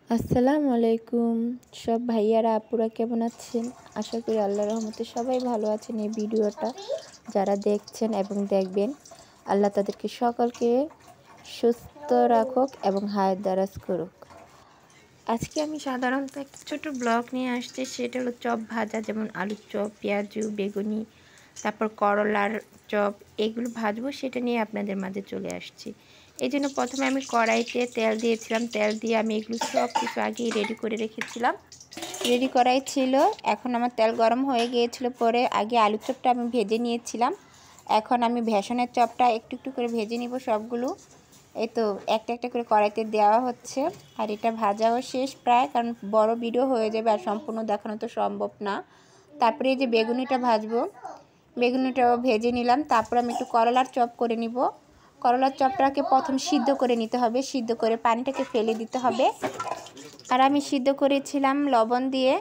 আসসালামু আলাইকুম। সব ভাইয়ারা আপুরা কেমন আছেন? আশা করি আল্লাহর রহমতে সবাই ভালো আছেন। এই ভিডিওটা যারা দেখছেন এবং দেখবেন, আল্লাহ তাদেরকে সকলকে সুস্থ রাখুক এবং হায়াত দারাজ করুক। আজকে আমি সাধারণত একটা ছোট ব্লগ নিয়ে আসছি, সেটা হলো চপ ভাজা, যেমন আলুর চপ, পেঁয়াজু, বেগুনি, তারপর করলার চপ, এগুলো ভাজবো, সেটা নিয়ে আপনাদের মাঝে চলে আসছি। এই জন্য প্রথমে আমি কড়াইতে তেল দিয়েছিলাম। তেল দিয়ে আমি এগুলো সব কিছু আগেই রেডি করে রেখেছিলাম। রেডি করাই ছিল। এখন আমার তেল গরম হয়ে গিয়েছিল, পরে আগে আলুর চপটা আমি ভেজে নিয়েছিলাম। এখন আমি বেসনের চপটা একটু একটু করে ভেজে নিব সবগুলো। এই তো একটা একটা করে কড়াইতে দেওয়া হচ্ছে। আর এটা ভাজাও শেষ প্রায়, কারণ বড় ভিডিও হয়ে যাবে আর সম্পূর্ণ দেখানো তো সম্ভব না। তারপরে এই যে বেগুনিটা ভাজবো, বেগুনিটাও ভেজে নিলাম। তারপর আমি একটু করলার চপ করে নিব। করলার চপটাকে প্রথম সিদ্ধ করে নিতে হবে, সিদ্ধ করে পানিটাকে ফেলে দিতে হবে। আর আমি সিদ্ধ করেছিলাম লবণ দিয়ে,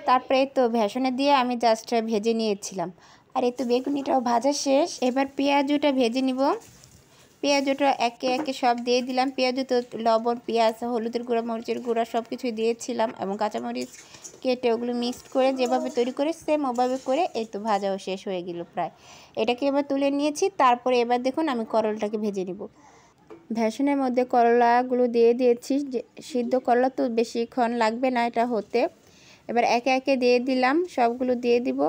তারপরে তো ভেষনে দিয়ে আমি জাস্ট ভেজে নিয়েছিলাম। আর এই তো বেগুনিটাও ভাজা শেষ। এবার পেঁয়াজুটা ভেজে নিব। পেঁয়াজটা একে একে সব দিয়ে দিলাম। পেঁয়াজু তো লবণ, পেঁয়াজ, হলুদের গুঁড়া, মরিচের গুঁড়া সব কিছু দিয়েছিলাম এবং কাঁচামরিচ কেটে ওগুলো মিক্সড করে যেভাবে তৈরি করে সেম ওভাবে করে এই তো ভাজাও শেষ হয়ে গেল প্রায়। এটাকে এবার তুলে নিয়েছি। তারপরে এবার দেখুন আমি করলাটাকে ভেজে নিব। ভেষনের মধ্যে করলাগুলো দিয়ে দিয়েছি। সিদ্ধ করলা তো বেশিক্ষণ লাগবে না এটা হতে। এবার একে একে দিয়ে দিলাম, সবগুলো দিয়ে দিব।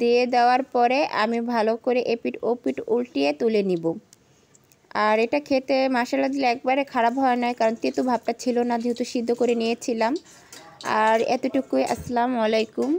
দিয়ে দেওয়ার পরে আমি ভালো করে এপিঠ ওপিঠ উল্টিয়ে তুলে নিব। আর এটা খেতে মশলা দিলে একবারে খারাপ হয় না, কারণ তেতো ভাবটা ছিল না, যেহেতু সিদ্ধ করে নিয়েছিলাম। আর এতটুকুই। আসসালামু আলাইকুম।